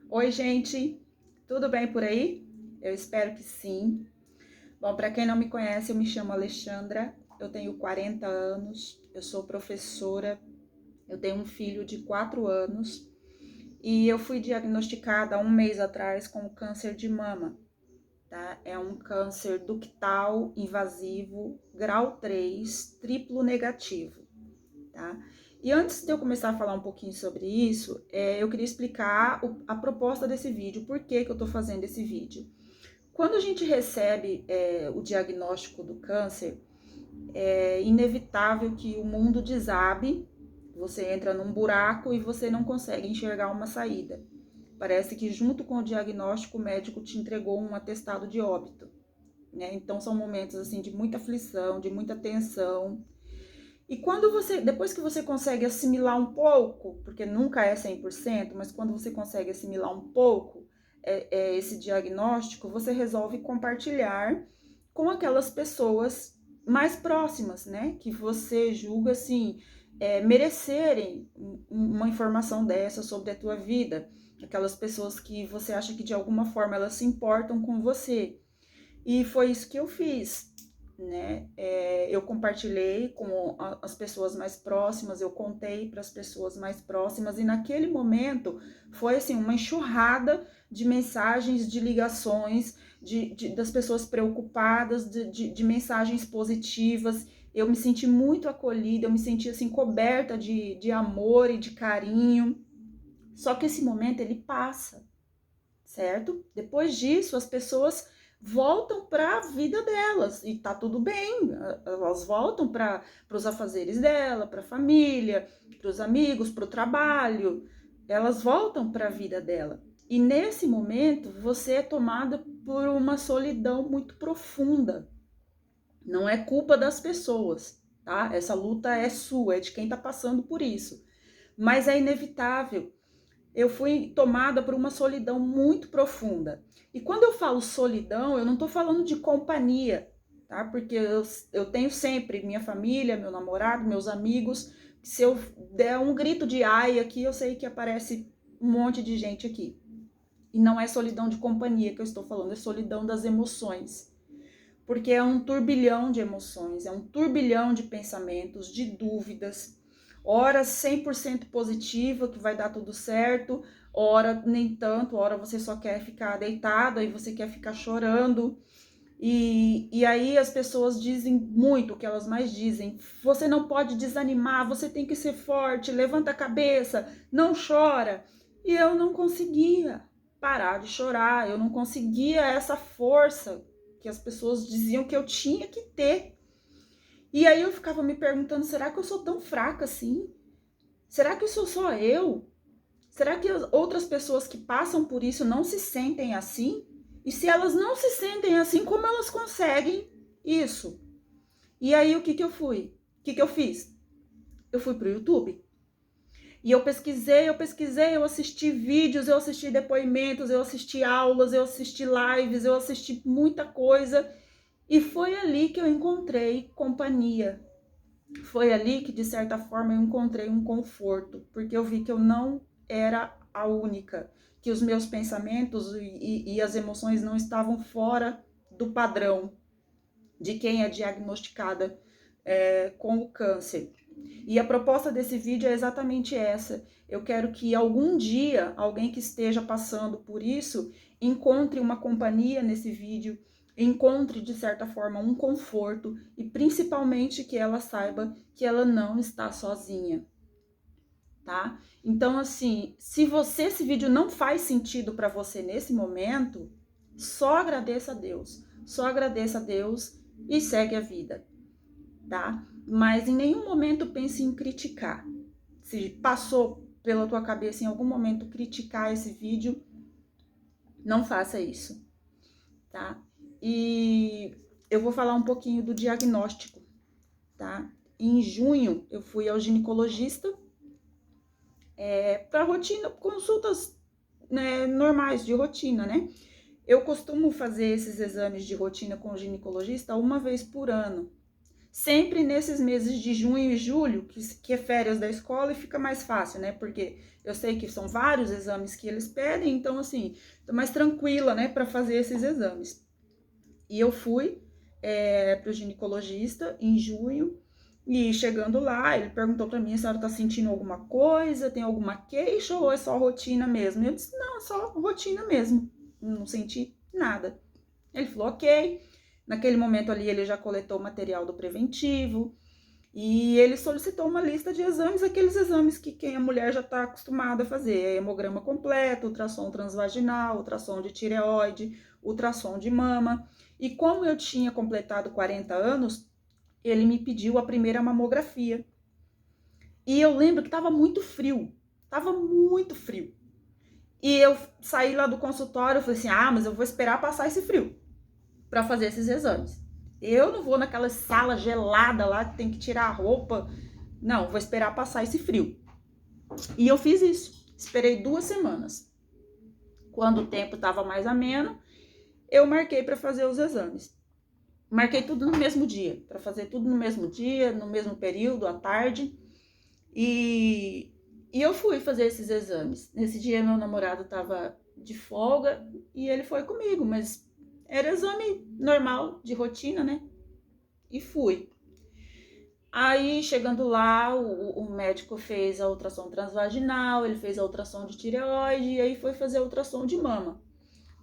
Oi, gente, tudo bem por aí? Eu espero que sim. Bom, para quem não me conhece, eu me chamo Alexandra, eu tenho 40 anos, eu sou professora, eu tenho um filho de 4 anos e eu fui diagnosticada há um mês atrás com câncer de mama, tá? É um câncer ductal invasivo, grau 3, triplo negativo, tá? E antes de eu começar a falar um pouquinho sobre isso, eu queria explicar a proposta desse vídeo, por que eu tô fazendo esse vídeo. Quando a gente recebe o diagnóstico do câncer, é inevitável que o mundo desabe, você entra num buraco e você não consegue enxergar uma saída. Parece que junto com o diagnóstico, o médico te entregou um atestado de óbito, né? Então são momentos assim de muita aflição, de muita tensão. E quando você, depois que você consegue assimilar um pouco, porque nunca é 100%, mas quando você consegue assimilar um pouco esse diagnóstico, você resolve compartilhar com aquelas pessoas mais próximas, né? Que você julga, assim, merecerem uma informação dessa sobre a tua vida. Aquelas pessoas que você acha que de alguma forma elas se importam com você. E foi isso que eu fiz, né? Eu compartilhei com as pessoas mais próximas, eu contei para as pessoas mais próximas, e naquele momento foi assim uma enxurrada de mensagens, de ligações, das pessoas preocupadas, de mensagens positivas. Eu me senti muito acolhida, eu me senti assim coberta de amor e de carinho. Só que esse momento ele passa, certo? Depois disso, as pessoas voltam para a vida delas e tá tudo bem. Elas voltam para os afazeres dela, para a família, para os amigos, para o trabalho. Elas voltam para a vida dela. E nesse momento, você é tomada por uma solidão muito profunda. Não é culpa das pessoas, tá? Essa luta é sua, é de quem tá passando por isso. Mas é inevitável. Eu fui tomada por uma solidão muito profunda. E quando eu falo solidão, eu não estou falando de companhia, tá? Porque eu tenho sempre minha família, meu namorado, meus amigos. Se eu der um grito de ai aqui, eu sei que aparece um monte de gente aqui. E não é solidão de companhia que eu estou falando, é solidão das emoções. Porque é um turbilhão de emoções, é um turbilhão de pensamentos, de dúvidas, hora 100% positiva, que vai dar tudo certo, hora nem tanto, hora você só quer ficar deitado, aí você quer ficar chorando. E aí as pessoas dizem muito, o que elas mais dizem, você não pode desanimar, você tem que ser forte, levanta a cabeça, não chora. E eu não conseguia parar de chorar, eu não conseguia essa força que as pessoas diziam que eu tinha que ter. E aí eu ficava me perguntando, será que eu sou tão fraca assim? Será que sou só eu? Será que as outras pessoas que passam por isso não se sentem assim? E se elas não se sentem assim, como elas conseguem isso? E aí o que que eu fui? O que que eu fiz? Eu fui pro YouTube. E eu assisti vídeos, eu assisti depoimentos, eu assisti aulas, eu assisti lives, eu assisti muita coisa. E foi ali que eu encontrei companhia. Foi ali que, de certa forma, eu encontrei um conforto, porque eu vi que eu não era a única, que os meus pensamentos e as emoções não estavam fora do padrão de quem é diagnosticada com o câncer. E a proposta desse vídeo é exatamente essa. Eu quero que algum dia alguém que esteja passando por isso encontre uma companhia nesse vídeo, encontre de certa forma um conforto e principalmente que ela saiba que ela não está sozinha, tá? Então assim, se esse vídeo não faz sentido para você nesse momento, só agradeça a Deus. Só agradeça a Deus e segue a vida, tá? Mas em nenhum momento pense em criticar. Se passou pela tua cabeça em algum momento criticar esse vídeo, não faça isso, tá? E eu vou falar um pouquinho do diagnóstico, tá? Em junho eu fui ao ginecologista para rotina, consultas, né, normais de rotina, né? Eu costumo fazer esses exames de rotina com o ginecologista uma vez por ano. sempre nesses meses de junho e julho, que é férias da escola e fica mais fácil, né? Porque eu sei que são vários exames que eles pedem, então assim, tô mais tranquila, né, para fazer esses exames. E eu fui para o ginecologista em junho, e chegando lá, ele perguntou para mim se a senhora tá sentindo alguma coisa, tem alguma queixa ou é só rotina mesmo? E eu disse, não, é só rotina mesmo, não senti nada. Ele falou, ok. Naquele momento ali ele já coletou o material do preventivo e ele solicitou uma lista de exames, aqueles exames que quem é mulher já está acostumada a fazer, hemograma completo, ultrassom transvaginal, ultrassom de tireoide, ultrassom de mama. E como eu tinha completado 40 anos, ele me pediu a primeira mamografia. E eu lembro que estava muito frio, estava muito frio. E eu saí lá do consultório, eu falei assim, mas eu vou esperar passar esse frio para fazer esses exames. Eu não vou naquela sala gelada lá que tem que tirar a roupa. Não, vou esperar passar esse frio. E eu fiz isso. Esperei 2 semanas. Quando o tempo estava mais ameno, eu marquei para fazer os exames. Marquei tudo no mesmo dia, para fazer tudo no mesmo dia, no mesmo período, à tarde. E eu fui fazer esses exames. Nesse dia meu namorado estava de folga e ele foi comigo, mas era exame normal, de rotina, né? E fui. Aí, chegando lá, o médico fez a ultrassom transvaginal, ele fez a ultrassom de tireoide e aí foi fazer a ultrassom de mama.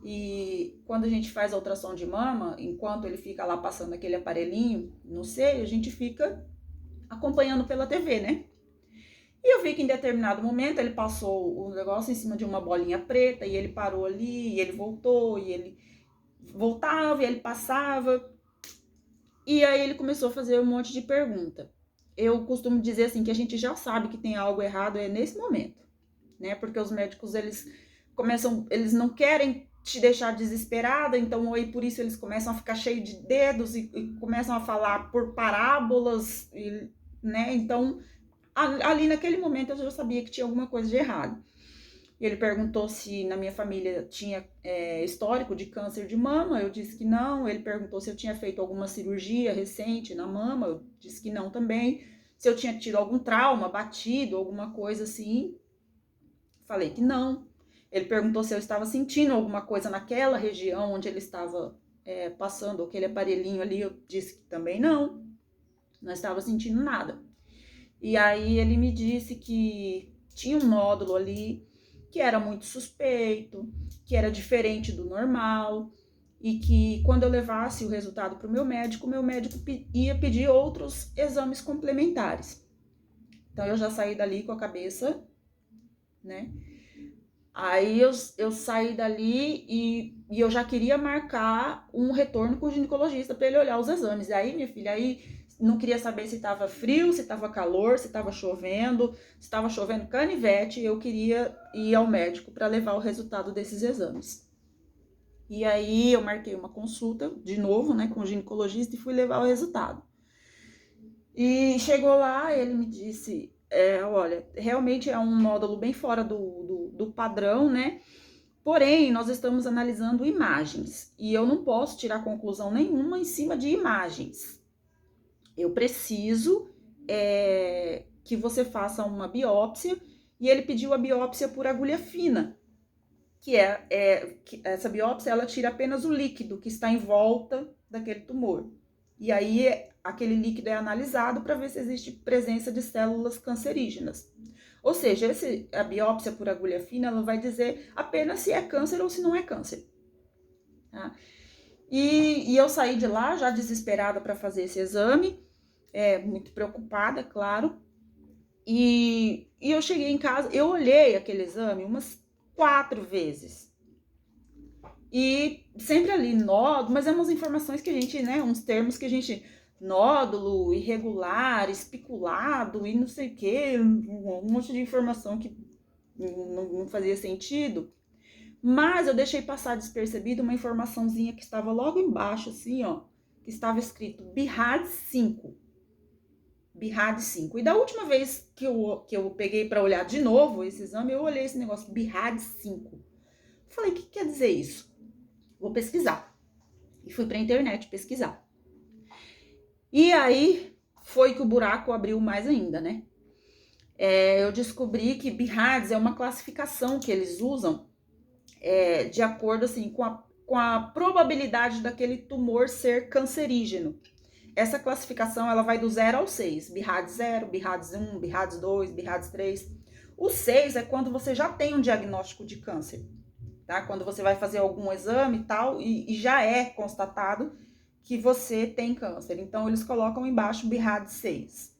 E quando a gente faz a ultrassom de mama, enquanto ele fica lá passando aquele aparelhinho no seio, a gente fica acompanhando pela TV, né? E eu vi que em determinado momento ele passou o negócio em cima de uma bolinha preta e ele parou ali, e ele voltou, e ele voltava, e ele passava. E aí ele começou a fazer um monte de pergunta. Eu costumo dizer assim que a gente já sabe que tem algo errado nesse momento, né? Porque os médicos eles não querem te deixar desesperada, então aí por isso eles começam a ficar cheios de dedos e começam a falar por parábolas, né? Então ali naquele momento eu já sabia que tinha alguma coisa de errado. Ele perguntou se na minha família tinha histórico de câncer de mama, eu disse que não. Ele perguntou se eu tinha feito alguma cirurgia recente na mama, eu disse que não também. Se eu tinha tido algum trauma, batido, alguma coisa assim, falei que não. Ele perguntou se eu estava sentindo alguma coisa naquela região onde ele estava passando aquele aparelhinho ali, eu disse que também não, não estava sentindo nada. E aí ele me disse que tinha um nódulo ali, que era muito suspeito, que era diferente do normal, e que quando eu levasse o resultado para o meu médico ia pedir outros exames complementares. Então eu já saí dali com a cabeça, né? Aí eu saí dali e eu já queria marcar um retorno com o ginecologista para ele olhar os exames. E aí, minha filha, aí não queria saber se estava frio, se estava calor, se estava chovendo canivete. Eu queria ir ao médico para levar o resultado desses exames. E aí eu marquei uma consulta de novo, né, com o ginecologista e fui levar o resultado. E chegou lá, ele me disse, olha, realmente é um nódulo bem fora do padrão, né? Porém, nós estamos analisando imagens e eu não posso tirar conclusão nenhuma em cima de imagens. Eu preciso que você faça uma biópsia, e ele pediu a biópsia por agulha fina, que essa biópsia ela tira apenas o líquido que está em volta daquele tumor. E aí aquele líquido é analisado para ver se existe presença de células cancerígenas. Ou seja, a biópsia por agulha fina ela vai dizer apenas se é câncer ou se não é câncer. Tá? E eu saí de lá já desesperada para fazer esse exame, muito preocupada, claro. E eu cheguei em casa, eu olhei aquele exame umas 4 vezes. E sempre ali, nódulo, mas é umas informações que a gente, né, uns termos que a gente, nódulo, irregular, espiculado e não sei o que, um monte de informação que não fazia sentido. Mas eu deixei passar despercebido uma informaçãozinha que estava logo embaixo, assim, ó, que estava escrito BIRAD 5. BIRAD 5. E da última vez que eu peguei para olhar de novo esse exame, eu olhei esse negócio, BIRAD 5. Falei, o que quer dizer isso? Vou pesquisar. E fui para a internet pesquisar. E aí foi que o buraco abriu mais ainda, né? Eu descobri que BIRADS é uma classificação que eles usam de acordo assim com a probabilidade daquele tumor ser cancerígeno. Essa classificação ela vai do 0 ao 6, BIRADS 0, BIRADS 1, BIRADS 2, BIRADS 3. O 6 é quando você já tem um diagnóstico de câncer, tá? Quando você vai fazer algum exame e tal, e já é constatado que você tem câncer. Então, eles colocam embaixo BIRADS 6.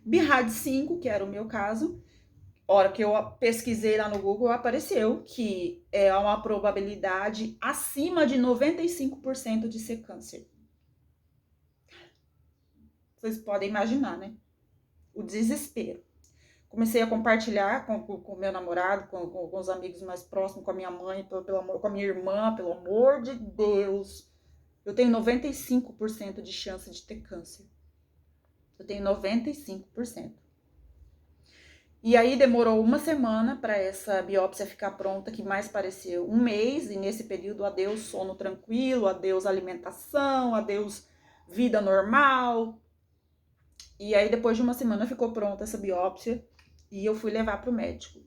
BIRADS 5, que era o meu caso, hora que eu pesquisei lá no Google, apareceu que é uma probabilidade acima de 95% de ser câncer. Vocês podem imaginar, né? O desespero. Comecei a compartilhar com meu namorado, com os amigos mais próximos, com a minha mãe, com a minha irmã, pelo amor de Deus. Eu tenho 95% de chance de ter câncer. Eu tenho 95%. E aí demorou uma semana para essa biópsia ficar pronta, que mais pareceu um mês, e nesse período adeus sono tranquilo, adeus alimentação, adeus vida normal. E aí depois de uma semana ficou pronta essa biópsia e eu fui levar para o médico.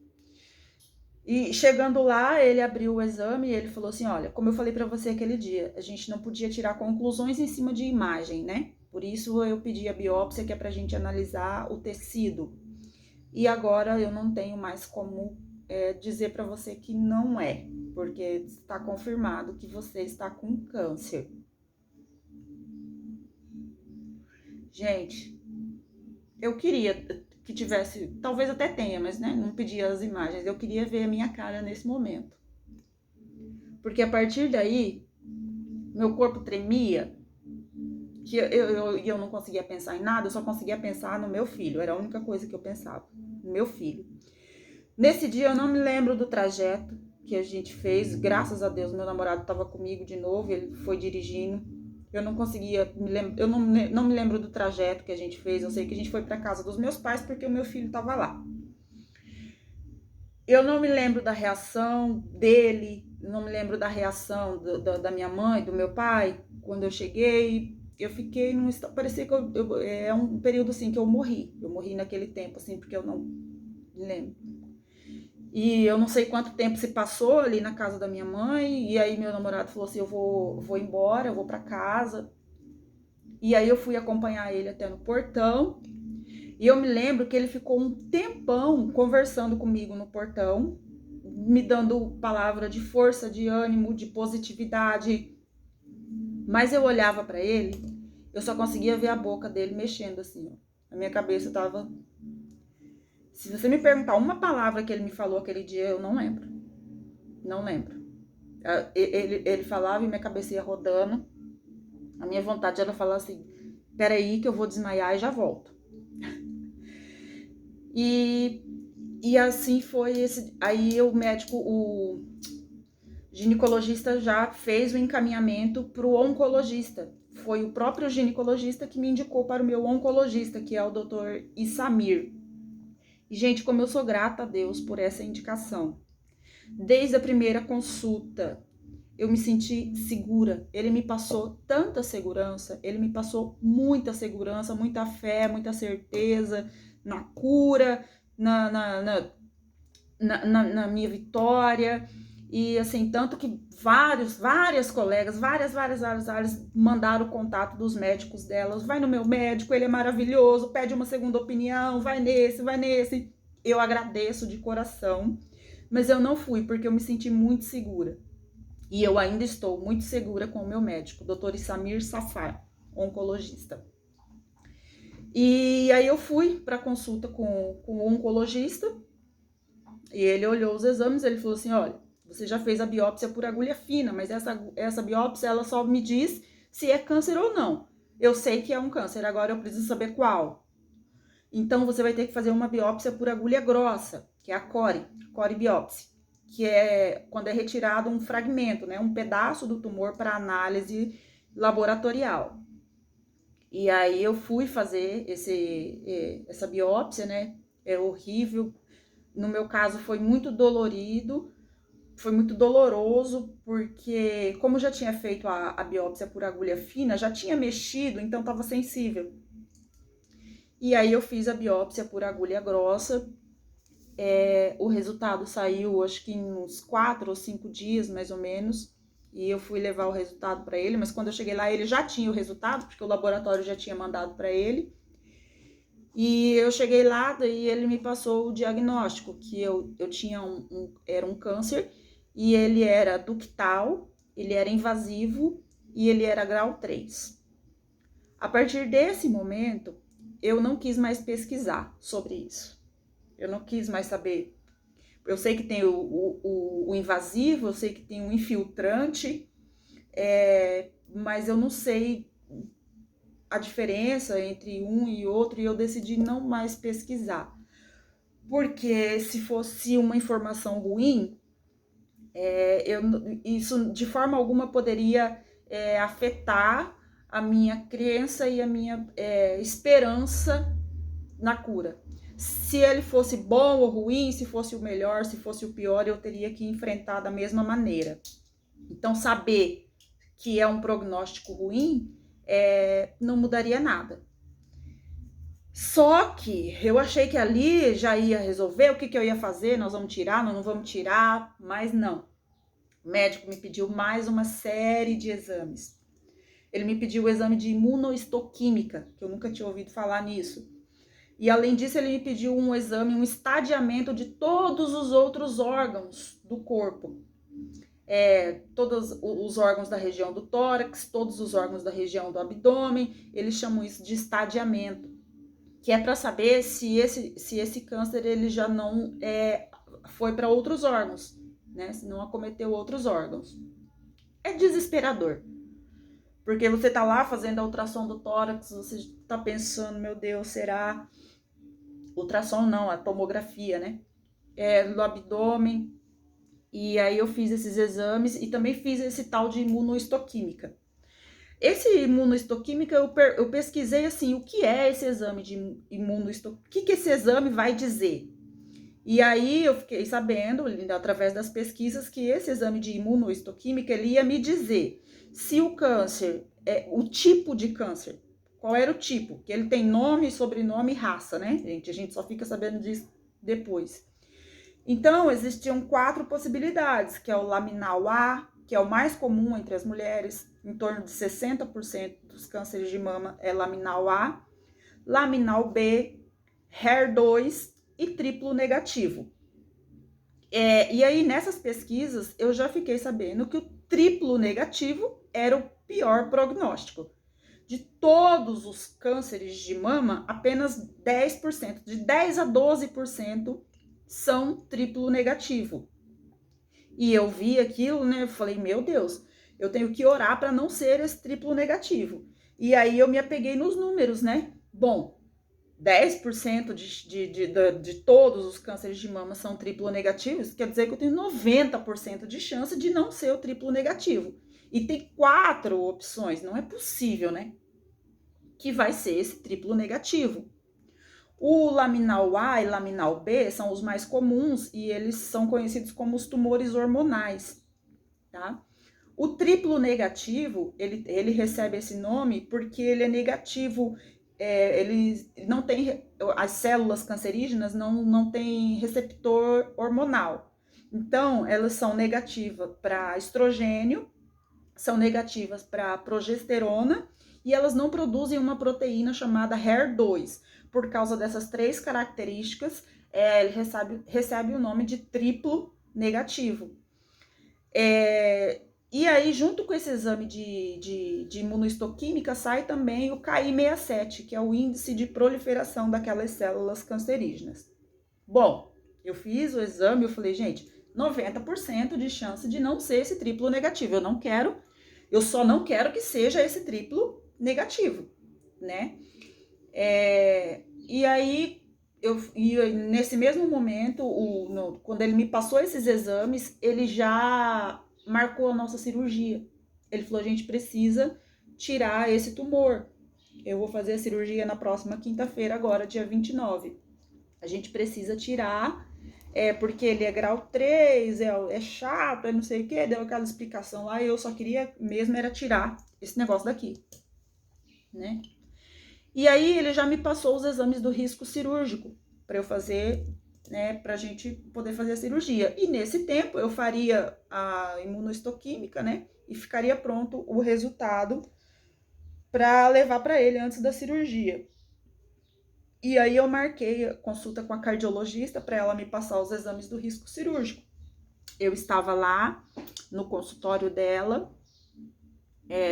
E chegando lá, ele abriu o exame e ele falou assim, olha, como eu falei para você aquele dia, a gente não podia tirar conclusões em cima de imagem, né? Por isso eu pedi a biópsia, que é pra gente analisar o tecido. E agora eu não tenho mais como dizer para você que não é, porque está confirmado que você está com câncer. Gente, eu queria que tivesse, talvez até tenha, mas né, não pedi as imagens. Eu queria ver a minha cara nesse momento. Porque a partir daí, meu corpo tremia, que eu não conseguia pensar em nada, eu só conseguia pensar no meu filho. Era a única coisa que eu pensava, no meu filho. Nesse dia eu não me lembro do trajeto que a gente fez, graças a Deus meu namorado estava comigo de novo, ele foi dirigindo. Eu não conseguia me lembrar, eu não me lembro do trajeto que a gente fez. Eu sei que a gente foi para casa dos meus pais porque o meu filho estava lá. Eu não me lembro da reação dele, não me lembro da reação da minha mãe, do meu pai. Quando eu cheguei, eu fiquei num estado, parecia que é um período assim que eu morri. Eu morri naquele tempo assim, porque eu não me lembro. E eu não sei quanto tempo se passou ali na casa da minha mãe, e aí meu namorado falou assim, eu vou embora, eu vou para casa. E aí eu fui acompanhar ele até no portão, e eu me lembro que ele ficou um tempão conversando comigo no portão, me dando palavra de força, de ânimo, de positividade. Mas eu olhava para ele, eu só conseguia ver a boca dele mexendo assim, ó. A minha cabeça tava... Se você me perguntar uma palavra que ele me falou aquele dia, eu não lembro. Não lembro. Ele falava e minha cabeça ia rodando. A minha vontade era falar assim, peraí que eu vou desmaiar e já volto. E assim foi esse... Aí o médico, o ginecologista já fez o encaminhamento para o oncologista. Foi o próprio ginecologista que me indicou para o meu oncologista, que é o Dr. Isamir. E, gente, como eu sou grata a Deus por essa indicação. Desde a primeira consulta, eu me senti segura. Ele me passou tanta segurança, ele me passou muita segurança, muita fé, muita certeza na cura, na minha vitória. E assim, tanto que várias colegas, várias mandaram o contato dos médicos delas. Vai no meu médico, ele é maravilhoso, pede uma segunda opinião, vai nesse. Eu agradeço de coração, mas eu não fui porque eu me senti muito segura. E eu ainda estou muito segura com o meu médico, Dr. Isamir Safar, oncologista. E aí eu fui para consulta com o oncologista, e ele olhou os exames, ele falou assim, olha, você já fez a biópsia por agulha fina, mas essa biópsia ela só me diz se é câncer ou não. Eu sei que é um câncer, agora eu preciso saber qual. Então você vai ter que fazer uma biópsia por agulha grossa, que é a core biópsia, que é quando é retirado um fragmento, né, um pedaço do tumor para análise laboratorial. E aí eu fui fazer essa biópsia, né, é horrível. No meu caso foi muito dolorido, foi muito doloroso, porque como já tinha feito a biópsia por agulha fina, já tinha mexido, então estava sensível. E aí eu fiz a biópsia por agulha grossa. O resultado saiu, acho que em uns 4 ou 5 dias, mais ou menos. E eu fui levar o resultado para ele, mas quando eu cheguei lá, ele já tinha o resultado, porque o laboratório já tinha mandado para ele. E eu cheguei lá, daí ele me passou o diagnóstico, que eu tinha era um câncer, e ele era ductal, ele era invasivo e ele era grau 3. A partir desse momento, eu não quis mais pesquisar sobre isso. Eu não quis mais saber. Eu sei que tem o invasivo, eu sei que tem o infiltrante, mas eu não sei a diferença entre um e outro, e eu decidi não mais pesquisar. Porque se fosse uma informação ruim, isso de forma alguma poderia afetar a minha crença e a minha esperança na cura. Se ele fosse bom ou ruim, se fosse o melhor, se fosse o pior, eu teria que enfrentar da mesma maneira. Então, saber que é um prognóstico ruim não mudaria nada. Só que eu achei que ali já ia resolver o que eu ia fazer, nós vamos tirar, nós não vamos tirar, mas não. O médico me pediu mais uma série de exames. Ele me pediu o exame de imunohistoquímica, que eu nunca tinha ouvido falar nisso. E além disso, ele me pediu um exame, um estadiamento de todos os outros órgãos do corpo. Todos os órgãos da região do tórax, todos os órgãos da região do abdômen, eles chamam isso de estadiamento, que é para saber se esse câncer ele já não foi para outros órgãos, né? Se não acometeu outros órgãos. É desesperador. Porque você tá lá fazendo a ultrassom do tórax, você tá pensando, meu Deus, será? Ultrassom não, a tomografia, né? No abdômen. E aí eu fiz esses exames e também fiz esse tal de imunohistoquímica. Esse imunohistoquímica eu pesquisei assim, o que é esse exame de imunohistoquímica? O que esse exame vai dizer? E aí eu fiquei sabendo, através das pesquisas, que esse exame de imunohistoquímica ele ia me dizer se o câncer, o tipo de câncer, qual era o tipo, que ele tem nome, sobrenome e raça, né, gente? A gente só fica sabendo disso depois. Então, existiam 4 possibilidades, que é o laminal A, que é o mais comum entre as mulheres, em torno de 60% dos cânceres de mama é laminal A, laminal B, HER2 e triplo negativo. E aí, nessas pesquisas, eu já fiquei sabendo que o triplo negativo era o pior prognóstico. De todos os cânceres de mama, apenas 10%, de 10 a 12% são triplo negativo. E eu vi aquilo, né? Eu falei, meu Deus, eu tenho que orar para não ser esse triplo negativo. E aí eu me apeguei nos números, né? Bom, 10% de todos os cânceres de mama são triplo negativos, quer dizer que eu tenho 90% de chance de não ser o triplo negativo. E tem 4 opções, não é possível, né? Que vai ser esse triplo negativo. O laminal A e laminal B são os mais comuns e eles são conhecidos como os tumores hormonais, tá? O triplo negativo, ele recebe esse nome porque ele é negativo, ele não tem, as células cancerígenas não têm receptor hormonal. Então, elas são negativas para estrogênio, são negativas para progesterona e elas não produzem uma proteína chamada HER2. Por causa dessas 3 características, ele recebe o nome de triplo negativo. E aí, junto com esse exame de imunohistoquímica, sai também o Ki67, que é o índice de proliferação daquelas células cancerígenas. Bom, eu fiz o exame, eu falei, gente, 90% de chance de não ser esse triplo negativo. Eu só não quero que seja esse triplo negativo, né? E aí, nesse mesmo momento, quando ele me passou esses exames, ele já marcou a nossa cirurgia. Ele falou, a gente precisa tirar esse tumor. Eu vou fazer a cirurgia na próxima quinta-feira, agora, dia 29. A gente precisa tirar porque ele é grau 3, é chato, é não sei o que, deu aquela explicação lá, e eu só queria mesmo era tirar esse negócio daqui, né? E aí ele já me passou os exames do risco cirúrgico para eu fazer, né, pra gente poder fazer a cirurgia. E nesse tempo eu faria a imunohistoquímica, né, e ficaria pronto o resultado para levar para ele antes da cirurgia. E aí eu marquei a consulta com a cardiologista para ela me passar os exames do risco cirúrgico. Eu estava lá no consultório dela,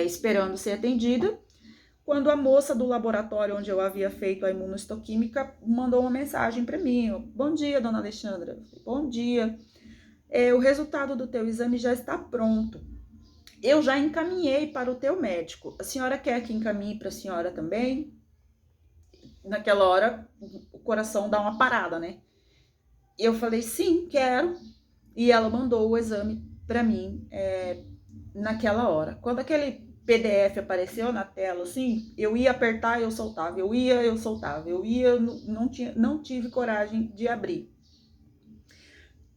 esperando ser atendida, quando a moça do laboratório onde eu havia feito a imunohistoquímica mandou uma mensagem para mim. Bom dia, dona Alexandra. Bom dia. O resultado do teu exame já está pronto. Eu já encaminhei para o teu médico. A senhora quer que encaminhe para a senhora também? Naquela hora, o coração dá uma parada, né? Eu falei, sim, quero. E ela mandou o exame para mim naquela hora. Quando aquele PDF apareceu na tela, assim, eu ia apertar, eu soltava, eu soltava, não tive coragem de abrir.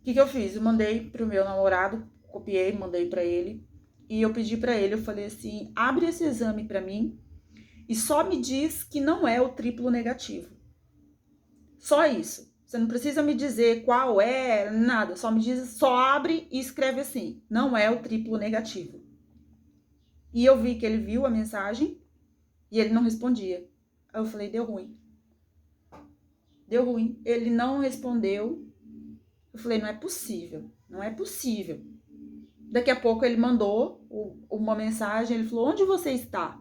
O que eu fiz? Eu mandei pro meu namorado, copiei, mandei para ele, e eu pedi para ele, eu falei assim, abre esse exame para mim e só me diz que não é o triplo negativo. Só isso. Você não precisa me dizer qual é, nada, só me diz, só abre e escreve assim, não é o triplo negativo. E eu vi que ele viu a mensagem e ele não respondia. Aí eu falei, deu ruim. Deu ruim. Ele não respondeu. Eu falei, não é possível. Não é possível. Daqui a pouco ele mandou uma mensagem. Ele falou, onde você está?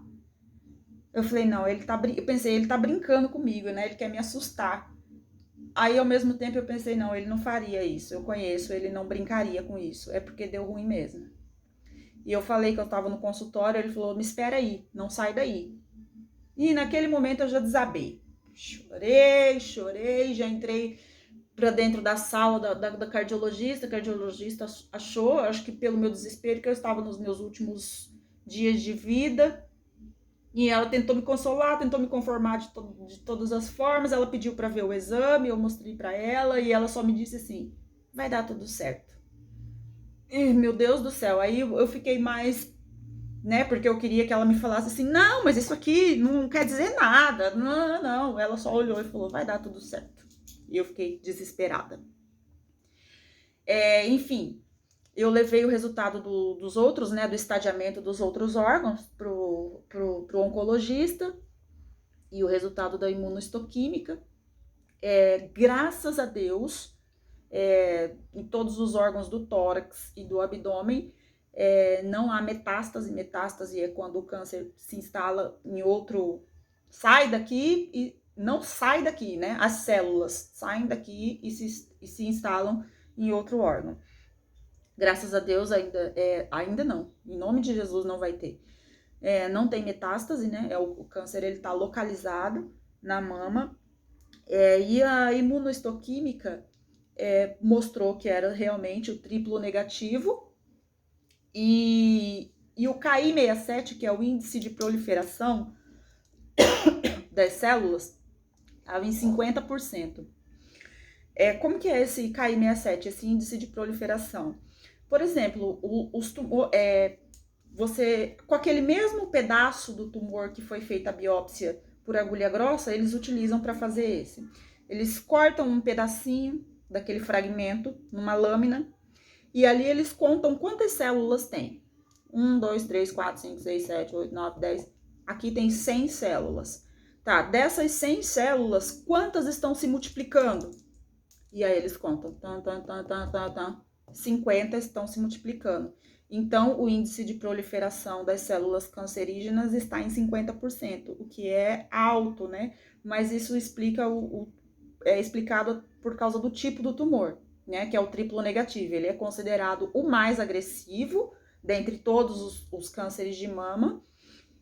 Eu falei, não, eu pensei, ele tá brincando comigo, né? Ele quer me assustar. Aí, ao mesmo tempo, eu pensei, não, ele não faria isso. Eu conheço, ele não brincaria com isso. É porque deu ruim mesmo. E eu falei que eu tava no consultório, ele falou, me espera aí, não sai daí. E naquele momento eu já desabei. Chorei, já entrei pra dentro da sala da cardiologista. A cardiologista achou, acho que pelo meu desespero, que eu estava nos meus últimos dias de vida. E ela tentou me consolar, tentou me conformar de todas as formas. Ela pediu para ver o exame, eu mostrei para ela e ela só me disse assim, vai dar tudo certo. E, meu Deus do céu, aí eu fiquei mais, né, porque eu queria que ela me falasse assim, não, mas isso aqui não quer dizer nada, não. Ela só olhou e falou, vai dar tudo certo. E eu fiquei desesperada. Enfim, eu levei o resultado dos outros, né, do estadiamento dos outros órgãos pro oncologista e o resultado da imunohistoquímica. Graças a Deus, em todos os órgãos do tórax e do abdômen, não há metástase. Metástase é quando o câncer se instala em outro, sai daqui e não sai daqui, né? As células saem daqui e se instalam em outro órgão. Graças a Deus ainda não, em nome de Jesus não vai ter. Não tem metástase, né? O câncer ele tá localizado na mama. E a imunohistoquímica mostrou que era realmente o triplo negativo. E o KI67, que é o índice de proliferação das células, estava em 50%. Como que é esse KI67, esse índice de proliferação? Por exemplo, você, com aquele mesmo pedaço do tumor que foi feita a biópsia por agulha grossa, eles utilizam para fazer esse. Eles cortam um pedacinho daquele fragmento numa lâmina e ali eles contam quantas células tem. 1, 2, 3, 4, 5, 6, 7, 8, 9, 10. Aqui tem 100 células. Tá, dessas 100 células, quantas estão se multiplicando? E aí eles contam. 50 estão se multiplicando. Então, o índice de proliferação das células cancerígenas está em 50%, o que é alto, né? Mas isso é explicado por causa do tipo do tumor, né? Que é o triplo negativo. Ele é considerado o mais agressivo dentre todos os cânceres de mama,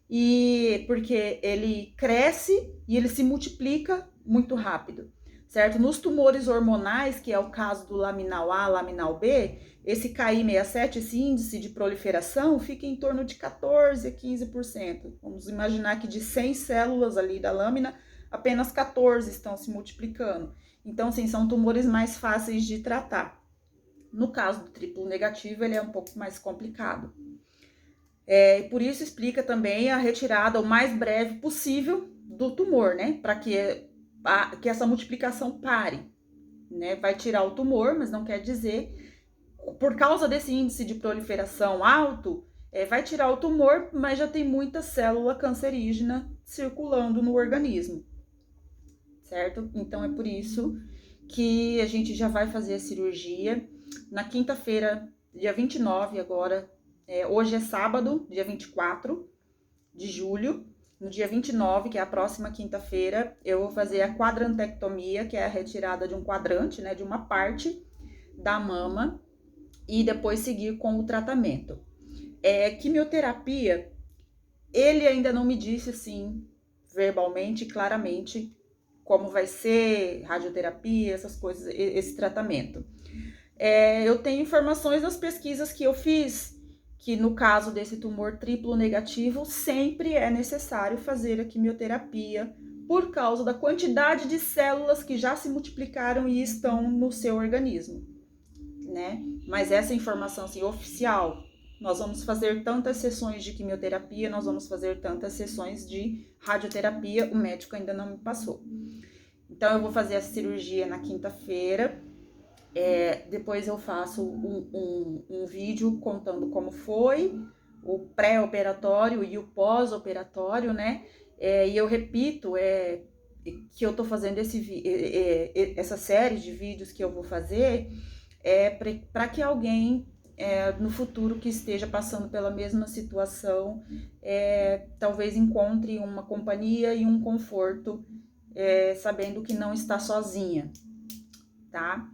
e porque ele cresce e ele se multiplica muito rápido, certo? Nos tumores hormonais, que é o caso do laminal A, laminal B, esse KI67, esse índice de proliferação, fica em torno de 14% a 15%. Vamos imaginar que de 100 células ali da lâmina, apenas 14 estão se multiplicando. Então, assim, são tumores mais fáceis de tratar. No caso do triplo negativo, ele é um pouco mais complicado. E por isso explica também a retirada o mais breve possível do tumor, né? Para que essa multiplicação pare, né? Vai tirar o tumor, mas não quer dizer, por causa desse índice de proliferação alto, vai tirar o tumor, mas já tem muita célula cancerígena circulando no organismo, certo? Então é por isso que a gente já vai fazer a cirurgia na quinta-feira, dia 29 agora. Hoje é sábado, dia 24 de julho. No dia 29, que é a próxima quinta-feira, eu vou fazer a quadrantectomia, que é a retirada de um quadrante, né, de uma parte da mama, e depois seguir com o tratamento. Quimioterapia, ele ainda não me disse assim, verbalmente, claramente, como vai ser radioterapia, essas coisas, esse tratamento. Eu tenho informações das pesquisas que eu fiz, que no caso desse tumor triplo negativo, sempre é necessário fazer a quimioterapia por causa da quantidade de células que já se multiplicaram e estão no seu organismo, né? Mas essa informação assim, oficial, nós vamos fazer tantas sessões de quimioterapia, nós vamos fazer tantas sessões de radioterapia, o médico ainda não me passou. Então eu vou fazer a cirurgia na quinta-feira. Depois eu faço um vídeo contando como foi o pré-operatório e o pós-operatório, né? E eu repito que eu tô fazendo essa série de vídeos que eu vou fazer para que alguém no futuro que esteja passando pela mesma situação talvez encontre uma companhia e um conforto sabendo que não está sozinha, tá?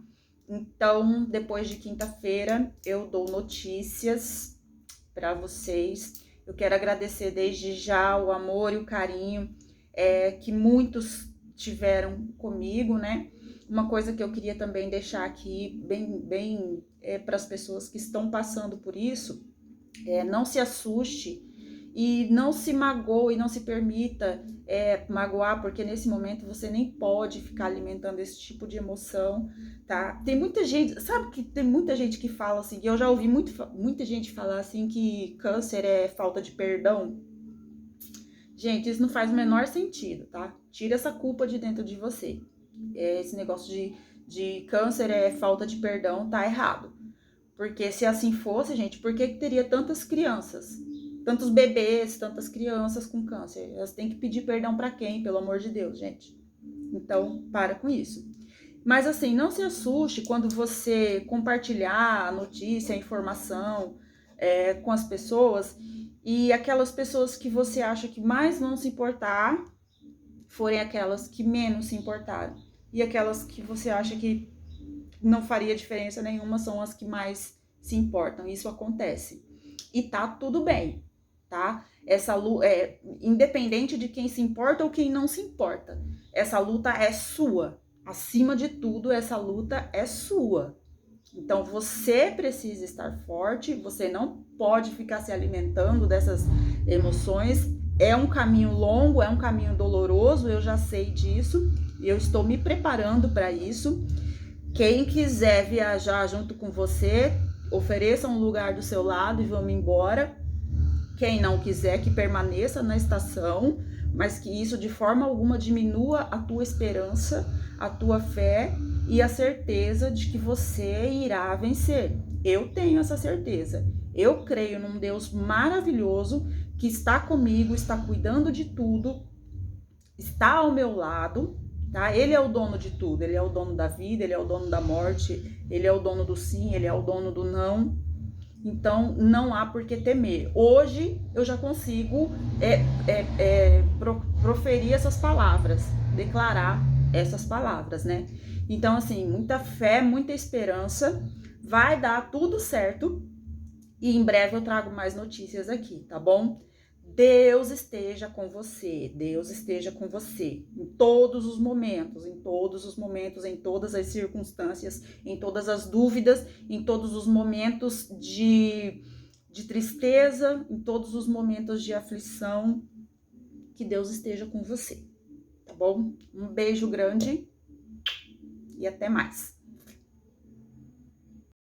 Então, depois de quinta-feira, eu dou notícias para vocês. Eu quero agradecer desde já o amor e o carinho que muitos tiveram comigo, né? Uma coisa que eu queria também deixar aqui bem para as pessoas que estão passando por isso, não se assuste e não se magoe, não se permita magoar, porque nesse momento você nem pode ficar alimentando esse tipo de emoção, tá? Tem muita gente, sabe que tem muita gente que fala assim, eu já ouvi muita gente falar assim que câncer é falta de perdão. Gente, isso não faz o menor sentido, tá? Tira essa culpa de dentro de você. Esse negócio de câncer é falta de perdão, tá errado. Porque se assim fosse, gente, por que teria tantas crianças? Tantos bebês, tantas crianças com câncer. Elas têm que pedir perdão para quem, pelo amor de Deus, gente. Então, para com isso. Mas assim, não se assuste quando você compartilhar a notícia, a informação com as pessoas e aquelas pessoas que você acha que mais vão se importar forem aquelas que menos se importaram. E aquelas que você acha que não faria diferença nenhuma são as que mais se importam. Isso acontece. E tá tudo bem, tá? Essa luta independente de quem se importa ou quem não se importa. Essa luta é sua. Acima de tudo, essa luta é sua. Então você precisa estar forte, você não pode ficar se alimentando dessas emoções. É um caminho longo, é um caminho doloroso, eu já sei disso, e eu estou me preparando para isso. Quem quiser viajar junto com você, ofereça um lugar do seu lado e vamos embora. Quem não quiser, que permaneça na estação, mas que isso de forma alguma diminua a tua esperança, a tua fé e a certeza de que você irá vencer. Eu tenho essa certeza. Eu creio num Deus maravilhoso que está comigo, está cuidando de tudo, está ao meu lado, tá? Ele é o dono de tudo, ele é o dono da vida, ele é o dono da morte, ele é o dono do sim, ele é o dono do não. Então, não há por que temer. Hoje, eu já consigo proferir essas palavras, declarar essas palavras, né? Então, assim, muita fé, muita esperança, vai dar tudo certo e em breve eu trago mais notícias aqui, tá bom? Deus esteja com você, Deus esteja com você em todos os momentos, em todas as circunstâncias, em todas as dúvidas, em todos os momentos de tristeza, em todos os momentos de aflição, que Deus esteja com você, tá bom? Um beijo grande e até mais.